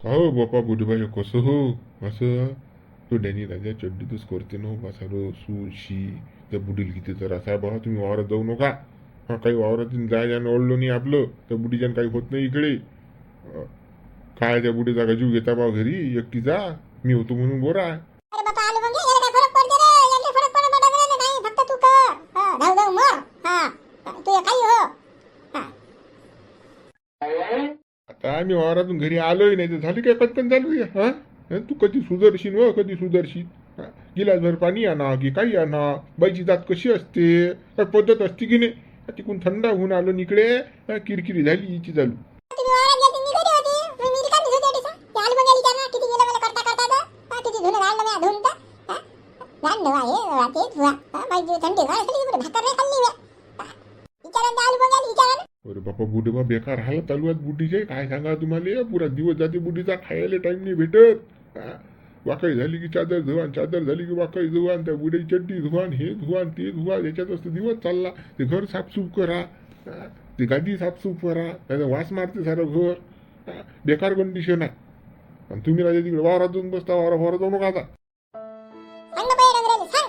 हो बापा बुढीबाई कसं हो असं तो डॅनी राजा चड्डीतच करते ना बा सारं सुशी त्या बुडील किती तर असा आहे बा तुम्ही वावरात जाऊ नका. हा काही वावरात जायच्यानं ओढलो नाही आपलं त्या बुडीच्यानं काही होत नाही इकडे. अं, काय त्या बुडीचा का जीव घेता बा घरी एकटी जा. मी होतो म्हणून बोरा. अरे बापा आलू मग याला काय फरक पडते रे, याला फरक पडत नाही नाही, फक्त तू कर धाव धाव मर. तू काही हो. हा आता मी वावरातून घरी आलोय नाही तर झाली काय पटकन चालू आहे हा. तू कधी सुधरशील व कधी सुधरशील. गिलासभर पाणी आणा की काही आणा. बाईची जात कशी असते काय पद्धत असते की नाही. तिकून थंड होऊन आलो इकडे किरकिरी झाली हिची चालू. तुम्ही वावरात गेलती, मी घरी होती. मी रिकामी होती अडीच. ते आलू मग याला विचार किती गेलं मला करता करता तर किती धुणं घालणं मी धुवून तर घालणं आहे रात्री धुवा. बाई थंडी घाल खाली भाकर नाही खाल्ली मी. विचारा ते आलू मग याला विचारा ना. अरे बापा बुढेबा बेकार हालत चालू आहेत बुढीचे काय सांगा तुम्हाला. पुरा दिवस जाते बुढीचा खायला टाइम नाही भेटत. वाकई झाली की चादर धुवान चादर झाली की वाकई धुवान त्या बुढीची चड्डी धुवान हे धुवान ते धुवा याच्यातच तर दिवस चालला. ते घर साफसूफ करा ती गादी साफसूफ करा त्याचा वास मारते सारं घर. बेकार कंडिशन आहे. आणि तुम्ही राजा तिकडे वावरात जाऊन बसता वावरात जाऊ नका आता. सांग ना बाई रंगरेली सांग.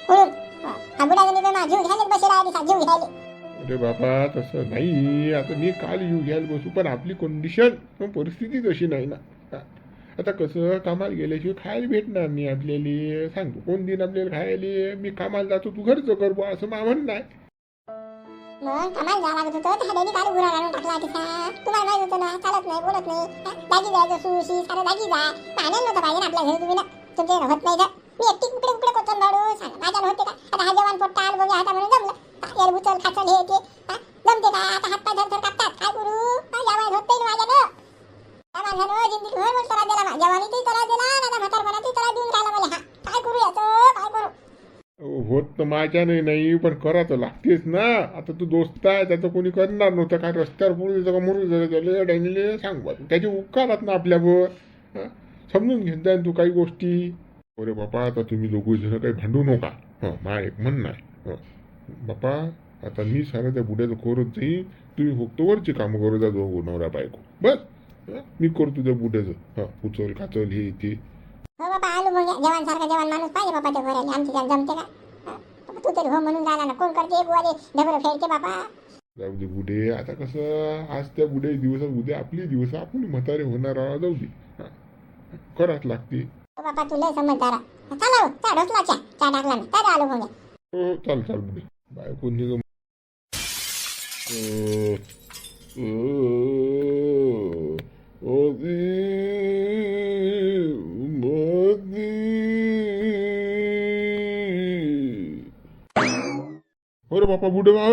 म्हणून हा बुडा जणी माझा जीव घ्यायला बसेला आधी जीव घ्यायला. अरे बाबा तसं नाही. आता मी काल येऊ घ्यायला बसू पण आपली कंडिशन परिस्थिती तशी नाही ना. आता कसं कामाला गेल्याशिवाय खायला भेटणार नाही आपल्याला. सांगतो कोण दिन आपल्याला खायला. मी कामाला जातो तू घरचं कर बुवा असं मा म्हणणं आहे. मग कमाल जा लागत होतं त्या हाड्याने काढू गुरा आणून टाकला तिचा. तुम्हाला माहित होतं ना चालत नाही बोलत नाही. दागी जायचं सुशी सारं दागी जा. पाण्याला नव्हतं पाहिजे ना आपल्या घरी तुम्ही ना. तुमच्या होत नाही तर मी एकटी कुकडे कुकडे कोचन भाडू सांग माझ्याला होते का. आता हा जवान पोट्टा आल बघा हाता म्हणून जमलं. यार उचल खाचल हे ते जमते का. आता हात पाय धरधर कापतात काय करू. जवान होत नाही माझ्यानं. त्या माणसानं जिंदगी भर मला त्रास दिला. जवानीतही त्रास दिला आता म्हातारपणातही त्रास देऊन राहिला मला. काय करू याचं काय करू. होत तर माझ्याने नाही पण करा तर लागतेच ना. आता तू दोस्त आहे त्याचं कोणी करणार नव्हतं काय. रस्त्यावर पुढे का मुरू झालं डॅनीले सांग बा त्याचे उपकारात ना आपल्यावर. समजून घेत जाय तू काही गोष्टी. अरे बापा आता तुम्ही दोघं जण काही भांडू नका. माझं एक म्हणणं आहे बापा. आता मी सारं त्या बुड्याचं करत जाईन. तुम्ही फक्त वरची कामं करू जा दोघं नवरा बायको बस. मी करतो त्या बुड्याचं उचल काचल हे ते. हो बाबा आलू मग जवान सारखा जवान माणूस पाहिजे बापाच्या घराला. आमची त्याला जमते का. तू तरी हो म्हणून झाला ना. कोण करते बुवाले ढबरं फेडते बापा. जाऊ दे बुडे. आता कसं आज त्या बुड्या दिवसात उद्या आपले दिवस आपण म्हातारे होणार आहोत. जाऊ दे कराच लागते. हो बापा तू लय समजदार. चला हो चहा ढोसला चहा टाकला मी तर आलू मग. हो चाल चाल बुडे बायको निघ. अरे बापा बुडे बा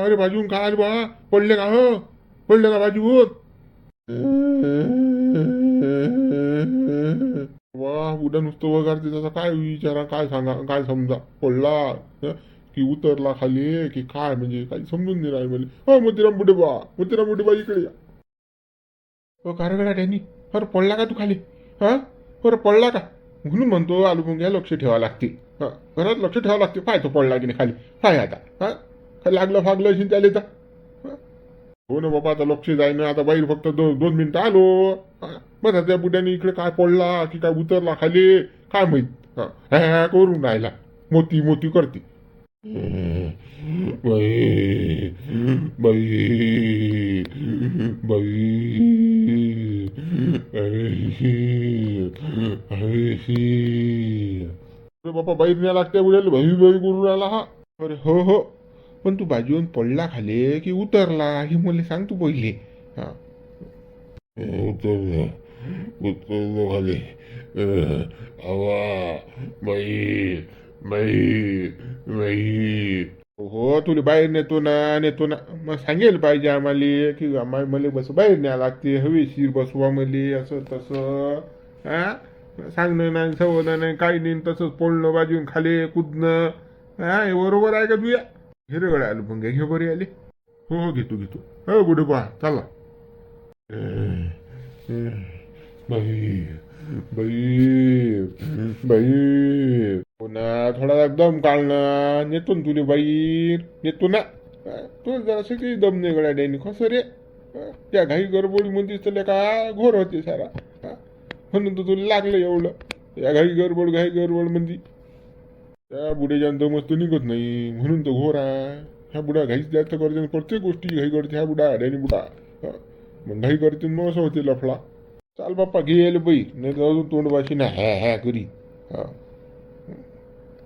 अरे बाजून काय बा पडले का पडले का बाजूवर. वा बुड्या नुसतं वगारते त्याचा काय विचारा काय सांगा काय समजा पडला की उतरला खाली की काय म्हणजे काही समजून नाही राहिले मला. मोतीराम बुडे बा इकडे या. कारगडा त्यांनी अरे पडला का तू खाली. अरे पडला का म्हणून म्हणतो आलू मुंग्या लक्ष ठेवा लागते. घरात लक्ष ठेवावं लागते. पाय तो पडला की नाही खाली पाय आता काय लागलं फागलं असेल त्याला तर. हो ना बाबा आता लक्ष जाय ना. आता बाहेर फक्त 2 मिनिटं आलो. बरं त्या बुड्याने इकडे काय पडला की काय उतरला खाली काय माहित. करून राहिला मोती मोती करते. बाई बाई अरे बापा बाहेर न्या लागते बुड्याला भाई भाई करून राहिला हा. अरे हो पण तू बाजून पडला खाली की उतरला हे मला सांग तू पहिले. उतरलो खाली. आवा बाई बाई बाई. हो तुला बाहेर नेतो ना मग सांगेल पाहिजे आम्हाला की मला बस बाहेर न्या लागते हवेशीर बसवा मले असं तसं. सांगणं नाही सवनं नाही काही नाही तसंच पडणं बाजून खाली कुदणं. हे बरोबर आहे का तुया. हिरगडे आलो मग घे बरी आली. हो घेतो हो गुडे पहा चला. बाई बाई बाई पुन्हा थोडा दम काढणं नेतो ना तुले बाई नेतो ना. तो जरासं काही दम नाही गड्या डॅनी कसं रे. त्या घाई गडबडीमध्ये तर का घोर होते सारा. म्हणून तर तुला लागलं एवढं या घाई गडबड म्हणजे. त्या बुड्याच्या दमस्त निघत नाही म्हणून तो घोर आहे. ह्या बुडा घाईच जास्त करते प्रत्येक गोष्टी घाई करते ह्या बुडा डॅनी बुडा. मग घाई करते मग असं होते लफडा. चाल बाप्पा घे बाई नाही तर अजून तोंडवाशी ना हॅ करी.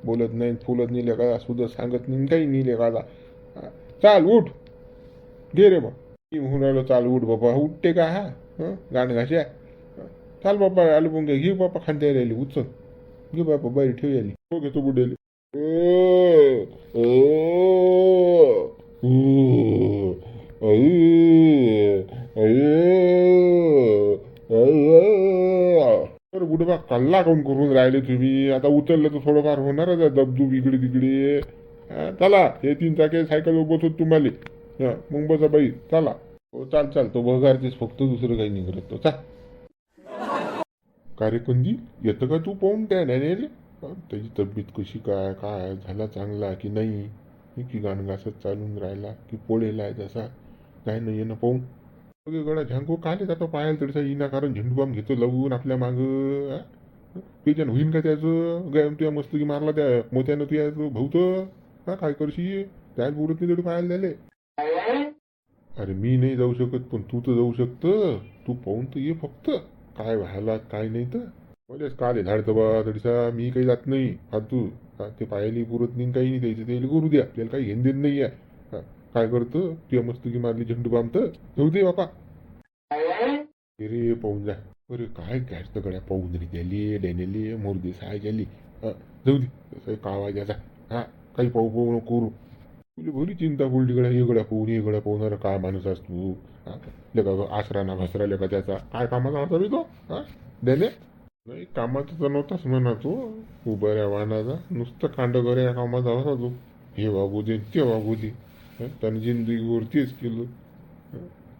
बोलत नाही फुलत नाही लेका सुद्धा सांगत नाही काही नाही लेका. चाल उठ घे रे बा म्हणून राहिलो. चाल उठ बाप्पा उठते का गाण घाश्या. चाल बाप्पा आलू पण घे बाप्पा खांद्या राहिली उचल घे बाप्पा बाहेर ठेव याली. हो घेतो बुड्याले. बुडबा कल्ला काऊन करून राहिले तुम्ही. आता उचललं तर थोडंफार होणारच आहे दबदूब इकडे तिकडे. चला हे 3 चाके सायकल बसवत तुम्हाला. मग बसा बाई चला. हो चाल चाल तो बघारतेस फक्त दुसरं काही नाही करत तो. चाल कार्यकुंदी येतं का तू पाहून त्या डॅनियले. त्याची तब्येत कशी काय काय झाला चांगला की नाही की गाणगासच चालून राहिला की पोळेला आहे तसा काय नाही येणं पाहून. गडा झांगो काले जातो पाहायला तडसा येईना कारण झेंडूबाम घेतो लावून आपल्या माग. त्याच्यानं होईन का त्याचं गाय तुया मस्त की मारला त्या मोत्यानं तुया भाऊत. काय करशी त्याच बुडत नाही तरी पाहायला झाले. अरे मी नाही जाऊ शकत पण तू तर जाऊ शकतं. तू पाहून तर ये फक्त काय व्हायला काय नाही तर. म्हणजे काले झाडतं बा तडसा मी काही जात नाही फालतू. ते पाहायला पुरत नाही काही नाही द्यायचं त्याला करू द्या आपल्याला काही घेण देण नाही आहे. काय करतं तुया मस्त की मारली झेंडू बाम तर जाऊ दे बापा. रे पाहून जा. अरे काय घ्यायचं गड्या पाहून रे गेली डेनेली मोरगी साय गेली. जाऊ दे का आवाज याचा. काही पाहू नको करू. तुला भली चिंता पडली गड्या ये गड्या पाहून काय माणूस असतो तू. लेका आसरा ना घसरा लेका त्याचा काय कामाचा होता मी तो देणे. नाही कामाचा तर नव्हताच म्हणा तो उभ्या वाहनाचा नुसतं कांडगर या कामाचा होता तो. हे वागू दे ते वागू दे त्याने जिंदगीवर तेच केलं.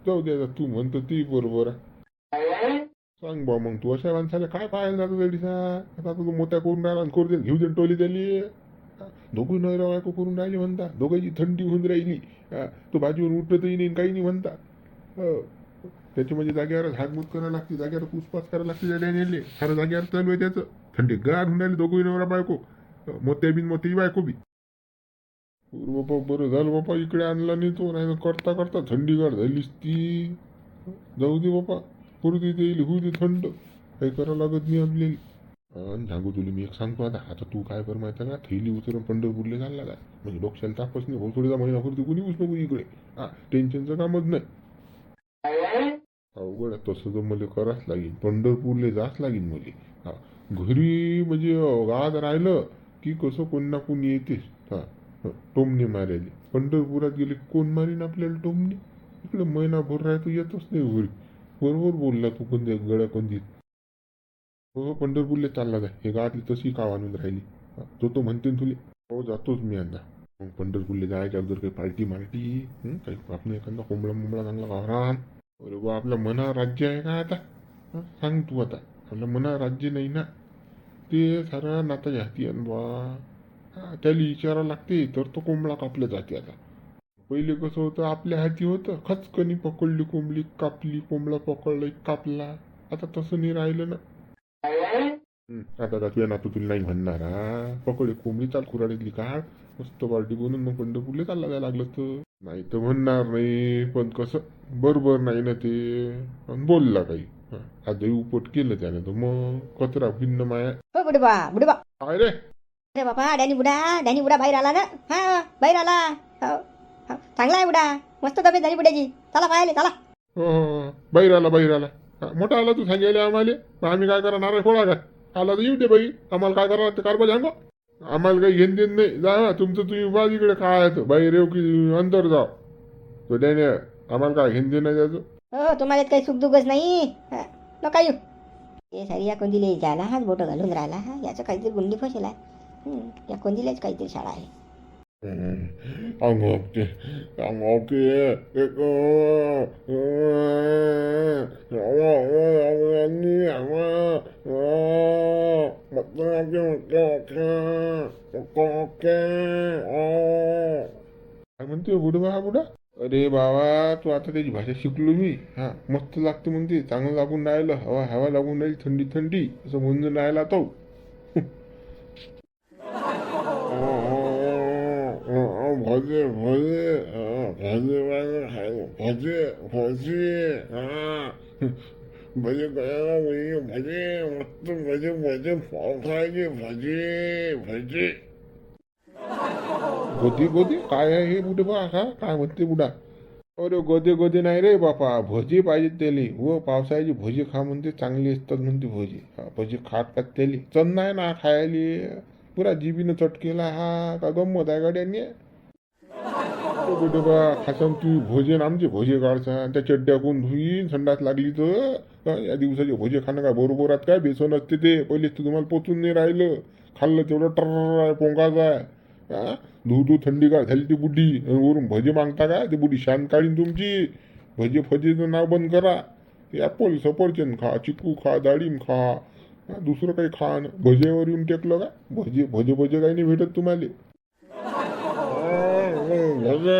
जाऊ दे तू म्हणतो ती बरोबर आहे. सांग बा मग तू अशा माणसाला काय पाहायला जातो तडीसा. आता तू मोठ्या करून राहिला करू दे घेऊ दे टोली त्याली. दोघी नवरा बायको करून राहिली म्हणता दोघांची थंडी होऊन राहिली. तो भाजीवर उठतही नाही काही नाही म्हणता. त्याची म्हणजे जागेवर झागमूत करायला लागते जागेवर पुसपास करायला लागते त्या नेले सारं जागेवर चालू आहे त्याचं. थंडी गार होऊन राहिली दोघी नवरा बायको मोठ्या बिन मोठी बायको बी. बापा बरं झालं बापा इकडे आणला नाही तो नाही करता करता थंडीगार झालीच ती. जाऊ दे बापा करू दे येईल होऊ दे थंड काही करावं लागत नाही आपल्याला. सांगू तुला मी एक सांगतो आता तू काय कर माहिती का थैली उचलून पंढरपूरला चालला काय म्हणजे डोक्याला तापच नाही भोसडीचा महिना करते कुणी नको इकडे. टेन्शनचं कामच नाही. अवघड तसं तर मला करावंच लागेल पंढरपूरला जाच लागेल मला. घरी म्हणजे गावात राहिलं की कसं कोण ना कोणी येतेच. टोमणे मारायले पंढरपुरात गेले कोण मारीन आपल्याला टोमणे. इकडे महिनाभर राहतो येतच नाही घरी. बरोबर बोलला तू कोणत्या गड्या कोणती. हो पंढरपूरला चालला जाय हे गावातली तशी का आणून राहिली. तो म्हणते तुले हो जातोच मी आता. मग पंढरपूरला जायच्या अगोदर काही पार्टी मार्टी काही आपण एखादा कोंबडा चांगला गावरान. अरे बा आपल्या मना राज्य आहे का आता. सांग तू आता आपल्या मना राज्य नाही ना ते सारा नाताच्या हाती आहे बा. त्याला विचारा लागते तर तो कोंबडा कापला जाते. आता पहिले कसं होतं आपल्या हाती होतं खचकनी पकडली कोंबडी कापली कोंबडा पकडला कापला. आता तसं नाही राहिलं ना. आता तुझ्या नातू तुला नाही म्हणणार पकडे कोंबडी चाल कुराडीतली काढ मस्त पार्टी बनून मग पंढरपूरला चालला जायला लागलं तर. नाही तर म्हणणार नाही पण कसं बरोबर नाही ना ते बोलला काही. आजही उपट केलं त्यानं तर मग कचरा भिन्न माया. बुडबा काय रे अरे बापा डॅनी बुडा बाहेर आला ना. बाहेर आला. चांगला आहे बुडा मस्त तब्येत झाली बुड्याची. चला पाहिले चला. हो बाहेर आला मोठा आला तू सांगायला आम्हाला आम्ही काय करणार आहे फोडा काय आला तर येऊ दे बाई आम्हाला काय करणार ते कारबा सांगो. आम्हाला काही घेण देण नाही जा तुमचं तुम्ही बाज इकडे काय आहे बाहेर येऊ की अंदर जाव. तो त्याने आम्हाला काय घेण देण नाही त्याचं. हो तुम्हाला काही सुखदुखच नाही नका येऊ. ते सारी या कोंदीला जायला हाच बोटं घालून राहिला याचं काहीतरी गुंडी फसेल आहे. या कोंदीलाच काहीतरी शाळा आहे. अंगोके काय म्हणते बुडबा हा बुडा. अरे अरे बाबा तू आता त्याची भाषा शिकलो मी. हा मस्त लागते म्हणते, चांगलं लागून राहिलं, हवा हवा लागून राहिली, थंडी थंडी असं म्हणून राहिला तो. भजे भजे भजे भजे भजे भजे भजे भजे मस्त भजे भजे पावसाळ्याचे भजे भजे. गोदी गोदी काय आहे हे बुडे बा का काय म्हणते बुडा. अरे गोदे गोदे नाही रे बापा, भजी पाहिजे त्याले. व पावसाळ्याची भजी खा म्हणते, चांगली असतात म्हणते भजी. भजी खातात त्याले, चण नाही ना खायले, पुरा जिबीनं चटकेला हा का गंमत आहे गाड्यांनी. बुडे बा खासान तू भोजन आमचे भोजे काढसा, त्या चड्ड्या कोण धुईन संडास लागली तर. या दिवसाचे भोजे खाणं काय बरोबरात काय बेसन असते ते, पहिलेच तर तुम्हाला पोचून नाही राहिलं. खाल्लं तेवढं टर पोंगाच आहे. हा धू थंडी काय झाली ती बुड्डी, वरून भजे मागता काय, ती बुड्डी शांत काढीन तुमची. भजे फजेचं नाव बंद करा. ॲपल सफरचंद खा, चिकू खा, डाळिंब खा, दुसरं काही खा. भजेवर येऊन टेकलं का, भजे भजे भजे काही नाही भेटत तुम्हाला. भजे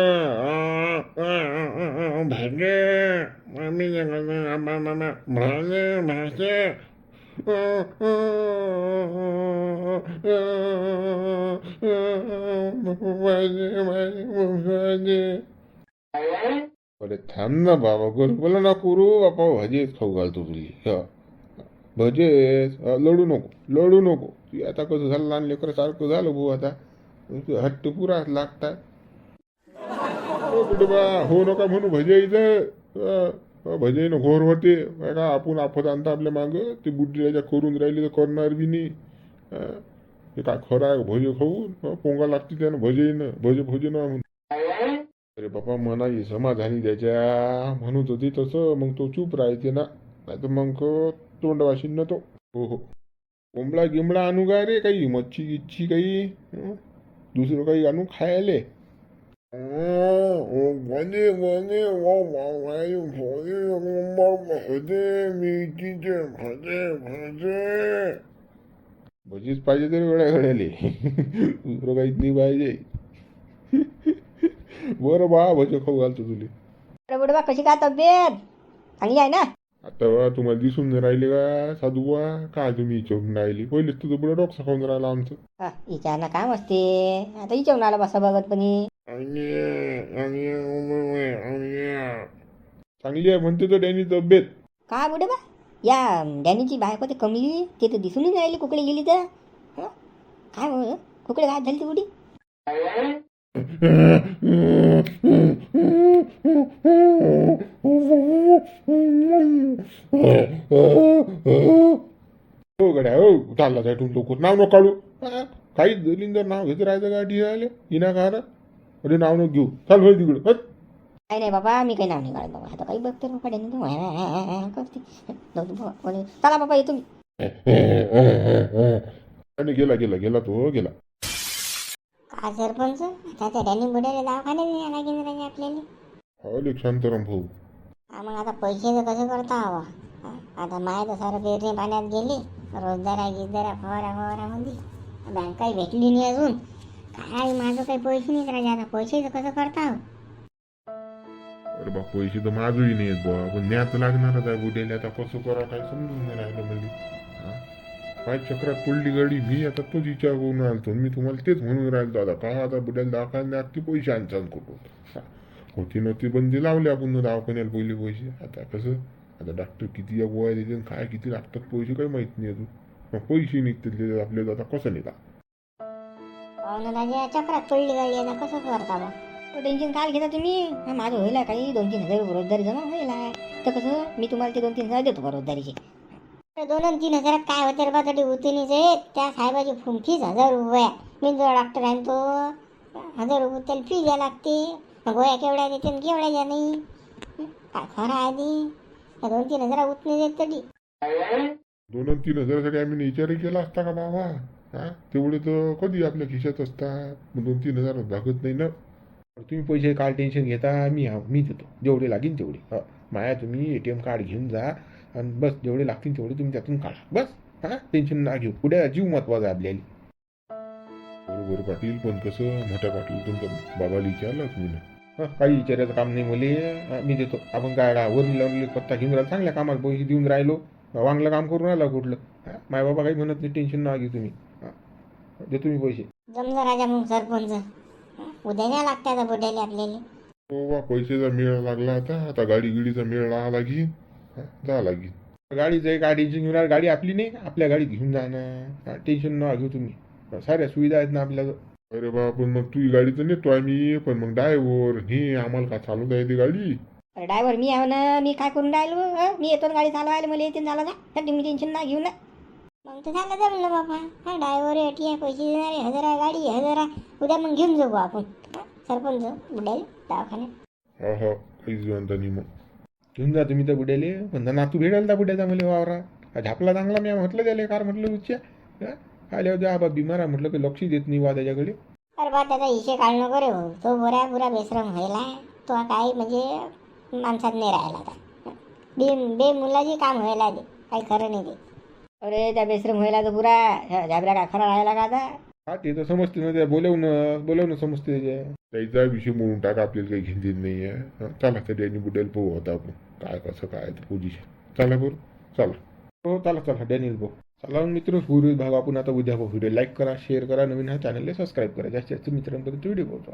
भजे भजे भजे अरे थांब ना बाबा, बोला ना करू बापा, भजेच खाऊ घालतो तुला. भजेच लढू नको. आता कसं झालं, लहान लेकर सारखं झालं भाऊ. आता हट्ट पुरा लागतात. कुठे बा हो नका म्हणू भजे. भजे घोर होते का, आपण आफत आणता आपल्या मागं. ते बुड्डीच्या करून राहिली तर करणार बी नाही. हे काय खरं आहे भजे खाऊन पोंगा लागते त्यानं भजे भजे ना म्हणून. अरे बापा मनाची समाधानी त्याच्या म्हणत होती तसं, मग तो चूप राहायचे ना, नाही तर मग तोंडवाशी न तो. हो कोंबडा गिंबडा आणू काय रे, काही मच्छी गिच्छी काही दुसरं काही आणू खायले. भजे भजे भजे मेथीचे भजे भजे भजीच पाहिजे तरी वेळा घडायले, दुसरं काहीच नाही पाहिजे. बरं बा भजे खाऊ घालतो तुले. अरे बुडबा कशी काय तब्येत, चांगली आहे ना. आता तुम्हाला दिसून नाही राहिले का साधू बा, काय तुम्ही विचारून राहिली. पहिलेच तुझं पुढे डोकसा खाऊन राहिला आमचं. हिच्यानं काम असते, आता हिच्यावरून आला बसा बघत पण. चांगली आहे म्हणते तर डॅनी तब्येत. काय बुडे बा, या डॅनीची बायको ते कमली, ते तर दिसून नाही राहिली. कुकडे गेली तर काय हो, कुकडे काय झाली ती बुडी. हो गड्या हो, चालला जाय तुम्ही लवकर. नाव नको काढू, काही दलिंदर नाव घेत राहायचं गाडी राहिले इना कार. अरे नाव नको घेऊ, चाल होय तिकडं. नाही बाबा, मी काही नाव नाही काढत बाबा. आता काही बघते बाबा डॅनी करते. चला बाबा येतो मी. आणि गेला तो गेला. का सरपंच, आता त्या डॅनी बुड्याला दवाखान्यात न्यायला लागेल राजे आपल्याला. हो लेक शांताराम भाऊ. मग आता पैशाचं कसं करता हवा. आता माय तर सारं पेरणी पाण्यात गेली, रोजदारा गिजदारा फवारा मध्ये बँकाही भेटली नाही अजून. काय माझं काही पैसे नाहीत राजा, आता पैशाचं कसं करता हवं. अरे बा पैसे तर माझंही नाही आहेत बा, पण न्याच लागणारच आहे बुड्याला. आता कसं करा काय समजून नाही राहिलं म्हणजे. काय चक्रात पडली गाडी. मी आता तोच विचार करून राहिलो, मी तुम्हाला तेच म्हणून राहिलो. आता का आता बुड्याला दवाखान्यात लागते पैसे आणतात कुठून. होती नव्हती बंदी लावली आपण दवाखान्याला पहिले पैसे. आता कसं, आता डॉक्टर किती गोळ्या देते, काय किती लागतात पैसे काही माहित नाही अजून. मग पैसे निघतील आपल्याला, आता कसं नेता. राजा चक्रात पडली गाडी, आता कसं करता बा. टेन्शन काय घेता तुम्ही. माझं होईल काही 2-3 हजार रुपये रोजदारी जमा होईल आहे. तर कसं मी तुम्हाला ते 2-3 हजार देतो का रोजदारीचे. 2-3 हजारात काय होते रे बा, तरी उतनीच आहेत. त्या साहेबाची फीस 1000 रुपये. मी जो डॉक्टर आहे तो 1000 रुपये त्याला फी द्या लागते. गोळ्या केवढ्या देते केवढ्या द्या नाही. काय खरं आहे. 2-3 हजार उतने देत तरी. 2-3 हजारासाठी आम्ही विचारही केला असता का बाबा. तेवढे तर कधी आपल्या खिशात असतात. 2-3 हजार भागत नाही ना. तुम्ही पैसे काय टेन्शन घेता, मी देतो जेवढे लागेल तेवढे. माया तुम्ही ATM कार्ड घेऊन जा आणि बस जेवढे लागतील तेवढे तुम्ही त्यातून काढा बस. टेन्शन ना घेऊ, पुढे जीव महत्वाचा आहे आपल्याला. बरोबर पाटील, पण कसं मोठ्या पाटील तुमच्या बाबाला विचारलं तुम्ही काही विचारायचं काम नाही मुले. मी देतो. आपण काय वरली लावली पत्ता घेऊन राहिलो, चांगल्या कामाला पैसे देऊन राहिलो. वांगलं काम करून राहिला कुठलं. माय बाबा काही म्हणत नाही, टेन्शन ना घेऊ तुम्ही. देतो मी पैसे. जमलं राजा मग सरपंच. उद्या न्या लागते आता बुड्याले आपल्याला. हो बा, पैशाचा मेळ लागला आता गाडी गिडीचा मेळ लावा लागेल. जा लागेल. गाडीचं काय टेन्शन घेऊन राहिलं, गाडी आपली नाही, आपल्या गाडी घेऊन जा ना. टेन्शन न घेऊ तुम्ही. साऱ्या सुविधा आहेत ना आपल्या. अरे बा, पण मग तुझी गाडी तर नेतो आम्ही, पण मग ड्रायव्हर हे आम्हाला का चालू द्यायची गाडी? अरे ड्रायव्हर मी आहे ना, मी काय करून राहिलो. मी येतो ना गाडी चालवायला, मला येते झालं का, त्यासाठी मी टेन्शन ना घेऊ ना. मग तर झालं जमलं बाबा. हा ड्रायव्हर एटी आहे, पैसे देणारे, हजार आहे, गाडी हजार आहे. उद्या मग घेऊन जाऊ आपण सरपंच बुड्याला दवाखान्यात. हा हा, काहीच म्हणता नाही मग. घेऊन जा तुम्ही तर बुड्याले. पण नातू भेटायला त्या बुड्याचा मला वावरा झापला चांगला. मी म्हटलं त्याला कार म्हटलं उच्च्या आल्या होत्या आबा बिमार आहे म्हटलं, काही लक्ष देत नाही बा त्याच्याकडे. अरे बा त्याचा हिशे काढ नको रे हो. तो बुरा बेश्रम व्हायला. तो काय म्हणजे माणसात नाही राहिला आता. बे मुलाची काम व्हायला ते काही खरं नाही ते. अरे त्या बेश्रम व्हायला तर पुरा झाबऱ्या काय खरा राहायला का आता. हा ते तर समजते ना, त्या बोलवणं समजते त्याच्या. त्याचा विषय म्हणून टाका, आपल्याला काही घेणं देणं नाही आहे. चला तर डॅनी बुड्याला पाहू आता आपण काय कसं काय पोझिशन. चला बरं, चला. हो चला डॅनियल भाऊ. चला मित्र, पूर्वी भाग आपण आता उद्या व्हिडिओ लाईक करा, शेअर करा, नवीन हा चॅनलला सबस्क्राईब करा, जास्तीत जास्त मित्रांपर्यंत व्हिडिओ पोहोचवा.